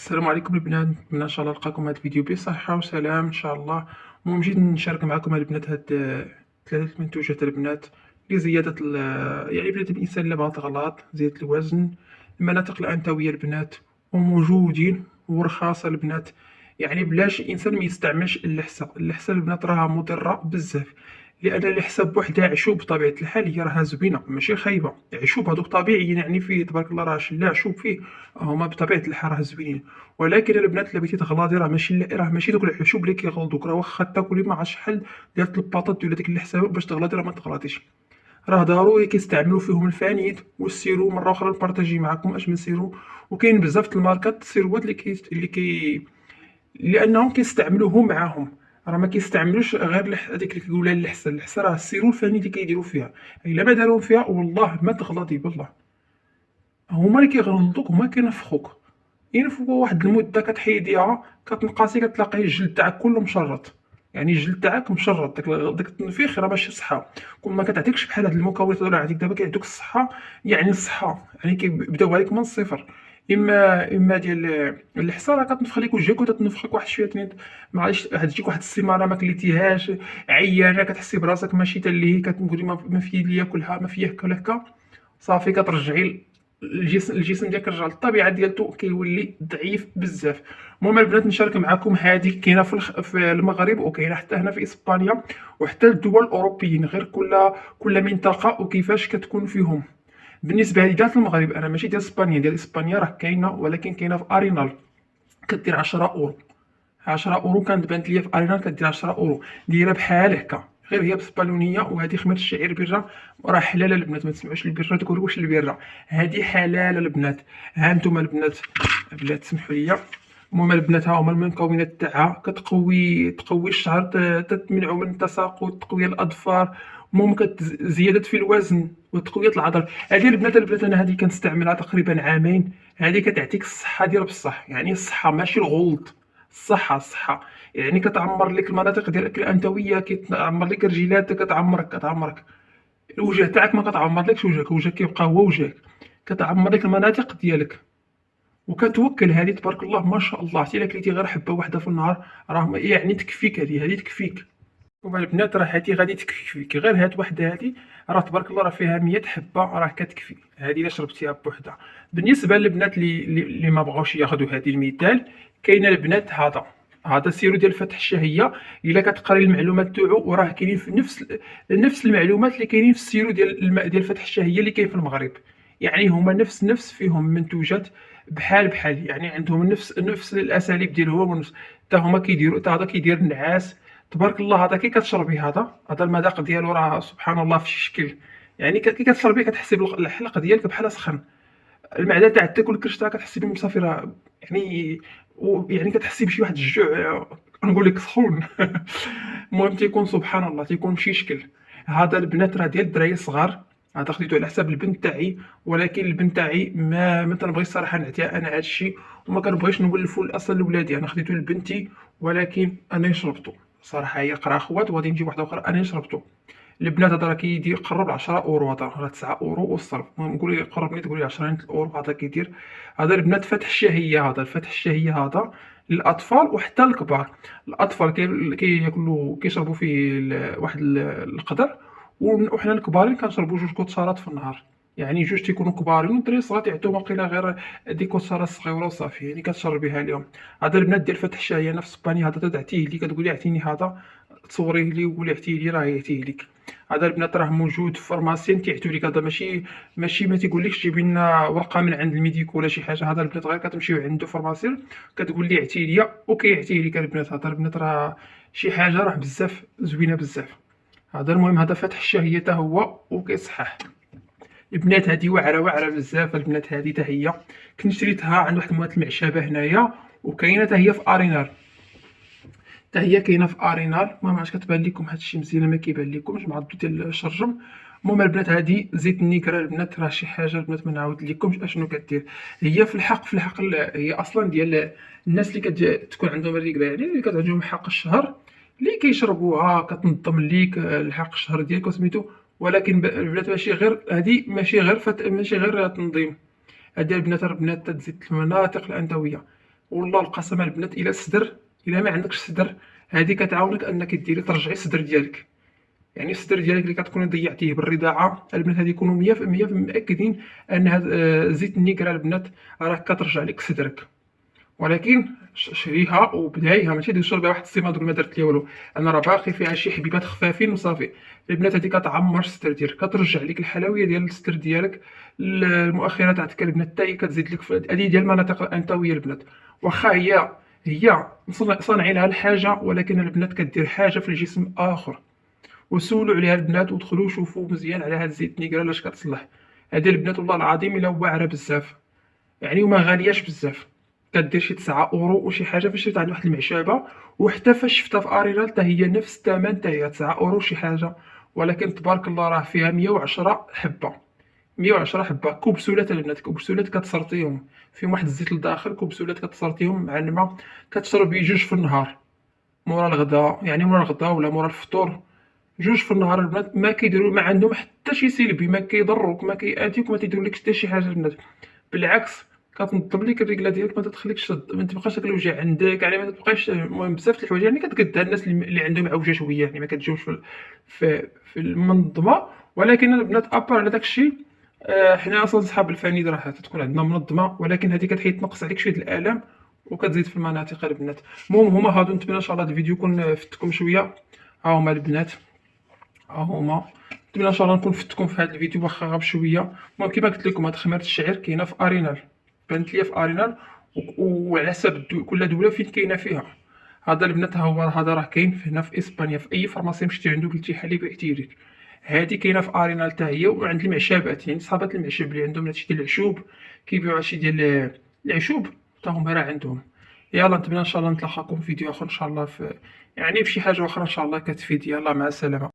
السلام عليكم البنات، نتمنى ان شاء الله نلقاكم هذا الفيديو بصحة وسلام ان شاء الله. المهم جيت نشارك معكم البنات هاد ثلاثة منتوجات البنات لزيادة يعني بنات الانسان اللي بغى تغلط زيادة الوزن. المناطق الانثوية البنات وموجودين ورخاصة البنات، يعني بلاش الانسان ما يستعملش اللحسة البنات راها مضرة بزاف، لان اللحسة بوحدها عشوب بطبيعة الحال، هي راها زوينة ماشي خايبة. عشوب هذوك طبيعيين، يعني فيه تبارك الله راه شلا عشوب فيه، هما بطبيعة الحال راه زوينين. ولكن البنات الا بغيتي تغلاضي راه ماشي دوك الحشوب اللي كيغلظوك، راه واخا تاكلي ما عرفتش شحال ديال الباطاط ولا ديك الحسابه باش تغلاضي راه ما تغلاضيش. راه ضروري كيستعملوا فيهم الفانيد والسيرو. مره اخرى نبارطاجي معكم اش من سيرو، وكاين بزاف د الماركات السيروات لانهم كيستعملوهم معاهم. راه ما كيستعملوش غير هذيك اللي كيقولها اللحسه راه السيرو الفاني اللي كيديروا فيها. الا ما داروهم فيها والله ما تغلطي بالله، هما اللي كيغلطوك، هما كينفخوك. ينفخوا واحد المده كتحيديها كتنقاسي كتلاقي الجلد تاعك كله مشرط. يعني الجلد تاعك مشرط، داك التنفيخ راه ماشي صحه. كون ما كتعطيكش بحال هاد المكونات اللي عندك دابا كيعطيوك الصحه، يعني الصحه يعني كيبداو عليك من الصفر. اما ديال الحصه راه كتنفخ لك وجهك وتتنفخك واحد شويه تنين. معليش تجيك واحد السيمانه ما كليتيهاش، عيانه كتحسي براسك ماشي تا اللي هي كتقولي ما في ليا كلها ما فيا هكا ولا هكا. صافي كترجعي الجسم ديالك كيرجع للطبيعه ديالته، كيولي ضعيف بزاف. المهم البنات نشارك معكم هذه كاينه في المغرب، وكاينه حتى هنا في اسبانيا وحتى الدول الاوروبيين، غير كل منطقه وكيفاش كتكون فيهم. بالنسبه لي ديال المغرب انا ماشي ديال اسبانيا، ديال اسبانيا راه كاينه ولكن كاينه في ارينال، كدير 10 اورو. 10 اورو كانت بانت ليا في ارينال كدير 10 اورو، دايره بحال هكا غير هي بالاسبانيونيه. وهذه خميره الشعير بره، راه حلاله البنات، ما تسمعوش البره تقولوا واش البره، هذه حلاله البنات. ها انتم البنات سمحوا لي. المهم البنات ها هما المكونات تاعها، تقوي الشعر، تمنعو من التساقط، تقوي الاظفار، المهم زياده في الوزن وتقويه العضل. هذه البنات انا هذه كنستعملها تقريبا عامين. هذه كتعطيك الصحه ديال بصح، يعني الصحه ماشي الغلط، الصحه. يعني كتعمر لك المناطق ديالك الانثويه، كتعمر لك رجيلاتك، كتعمرك الوجه تاعك. ما كتعمرلكش وجهك كيبقى هو وجهك، كتعمر لك المناطق ديالك. وكتوكل هذه تبارك الله ما شاء الله، حتى الا كليتي غير حبه واحده في النهار راه يعني تكفيك، هذه تكفيك. ومع البنات راه هذه غادي تكفيك، غير هاد وحده هذه راه تبارك الله راه فيها 100 حبه، راه كتكفي هذه الا شربتيها بوحدها. بالنسبه للبنات اللي ما بغاوش ياخذوا هذه المثال، كاين البنات هذا السيرو ديال فتح الشهيه. الا كتقري المعلومات تاعو وراه كاينين في نفس المعلومات اللي كاينين في السيرو ديال فتح الشهيه اللي كاين في المغرب. يعني هما نفس فيهم منتوجات بحال، يعني عندهم نفس الاساليب ديالهم حتى هما كيديروا، حتى هذا كيدير النعاس. تبارك الله هذا كي كتشربي هذا المذاق ديالو راه سبحان الله في شي شكل. يعني كي كتشربي كتحسي بالحلق ديالك بحال سخن، المعده تاعك والكرش تاعك كتحسي بهم صافي راه يعني، يعني كتحسي بشي واحد الجوع نقول لك سخون. المهم تيكون سبحان الله تيكون بشي شكل. هذا البنات راه ديال الدراري الصغار، هذا خديته على حساب البنت تاعي، ولكن البنت تاعي ما تنبغي الصراحه نعطيها انا هذا الشيء، وما كنبغيش نولفو اصلا لولادي. انا خديته لبنتي ولكن انا شربته صراحه، هي قرا خوات وغادي نجيب واحده اخرى انا شربته. البنات هذا راه كيدير قرب 10 اورو، هذا راه 9 اورو والصرف. المهم قولي قرب لي تقولي 10 اورو هذا كيدير. هذا البنات فتح الشهيه، هذا الفتح الشهيه هذا للاطفال وحتى الكبار. الاطفال كياكلوا كيشربوا فيه القدر، وحنا الكبارين كنشربوا 2 كوتشارات في النهار. يعني جوج تيكونوا كبارين والدراري الصغار تيعطيهم واقيلا غير ديك كوتشارات صغيره وصافي، يعني كتشربيها لهم. هذا البنات ديال فتح الشهيه انا في اسبانيا، هذا تعطيه لي كتقولي اعطيني هذا، تصوريه لي وقولي عطيه لي راه يعطيه لك. هذا البنات راه موجود في فارماسيين كيعطيو لك، هذا ماشي ما تيقولكش جيبي لنا ورقه من عند الميديكو ولا شي حاجه. هذا البنات غير كتمشيو عنده فارماسيين كتقول لي عطيه لي وكيعطيه لك البنات. هذا البنات راه شي حاجه راه بزاف زوينه بزاف. هذا المهم هذا فتح الشهيه حتى هو وكيصحح. البنات هذه واعره بزاف. البنات هذه حتى هي كنت شريتها عند واحد موات المعشبه هنايا، وكاينه حتى هي في ارينال، حتى هي كاينه في ارينال. ما عرفتش كتبان لكم هادشي مزيان ما كيبان لكمش مع الضو ديال الشرجم. المهم البنات هذه زيت النيكرا البنات راه شي حاجه البنات ما نعاود لكمش اشنو كدير. هي في الحق هي اصلا ديال الناس اللي كتكون عندهم الرقبه، يعني اللي كتعجبهم حق الشهر اللي كيشربوها كتنظم ليك الحق الشهر ديالك وسميتو. ولكن البنات ماشي غير هذه، ماشي غير تنظيم. هذه البنات تزيد المناطق الانثويه، والله القسم البنات الا الصدر، الا ما عندكش صدر، هذه كتعاونك انك ديري ترجعي الصدر ديالك. يعني الصدر ديالك اللي كتكوني ضيعتيه بالرضاعه، البنات هادي يكونوا 100% مأكدين ان هاد زيت النيكرا البنات راه كترجع لك صدرك. ولكن شريها وبدايها، ماشي دير شربها واحد السيمانه تقول ما درت ليا والو، انا راه باقي فيها شي حبيبات خفافين وصافي. البنات هذه كتعمر الستر ديالك، كترجع لك الحلويه ديال الستر ديالك. المؤخره تاعتك البنات حتى هي كتزيد لك هذه ديال المناطق الانثويه البنات. واخا هي صانعينها الحاجه، ولكن البنات كدير حاجه في الجسم اخر. وسولوا عليها البنات ودخلوا شوفوا مزيان على هاد الزيت نيكرا لاش كتصلح. هذه البنات والله العظيم الا واعره بزاف، يعني وما غالياش بزاف. كدير شي 9 اورو وشي حاجه فاش شريت عند واحد المعشابه. وحتى فاش شفتها في ارينال حتى هي نفس الثمن، حتى هي 9 اورو شي حاجه. ولكن تبارك الله راه فيها 110 حبه. 110 حبه كبسولات البنات، كبسولات كتسرطيهم فيهم واحد الزيت لداخل. كبسولات كتسرطيهم مع الماء، كتشربي جوج في النهار مورا الغداء، يعني مورا الغداء ولا مورا الفطور. جوج في النهار البنات ما كيديروا، ما عندهم حتى شي سلبي، ما كيضروك ما كيأذيك وما تيديرولكش حتى شي حاجه البنات. بالعكس كتنظم لك الرجله ديالك، ما تخليكش ما تبقاش داك الوجع عندك، يعني ما تبقاش المهم بزاف د الحوايج يعني كتقدها الناس اللي عندهم عوجه شويه، يعني ما كتجيوش في المنظمه. ولكن البنات ابار على داك الشيء، حنا اصلا صحاب الفانيد راه تكون عندنا منظمه، ولكن هذه كتحيد تنقص عليك شويه الالام وكتزيد في المناطق البنات. المهم هما هادو، نتمنى ان شاء الله هذا الفيديو يكون فدتكم شويه. ها هما البنات، ها هما. نتمنى ان شاء الله نكون فدتكم في هذا الفيديو واخا غاب شويه. المهم كما قلت لكم هاد خميره الشعير كاينه في ارينال، بانت ليا في ارينال. وعلى حسب كل دوله فين كاينه فيها. هذا البنات هو هذا راه كاين هنا في اسبانيا، في اي فرماسي مشيتي عنده قلتي حليب اعتيريك. هذه كاينه في ارينال حتى هي، وعند المعشابات يعني صحابات المعشاب اللي عندهم هادشي ديال العشوب، كيبيعوا هادشي ديال العشوب حتى هما راه عندهم. يلا نتمنى ان شاء الله نتلاقاكم في فيديو اخر ان شاء الله، في يعني في شي حاجه اخرى ان شاء الله كتفيد. يلا مع السلامه.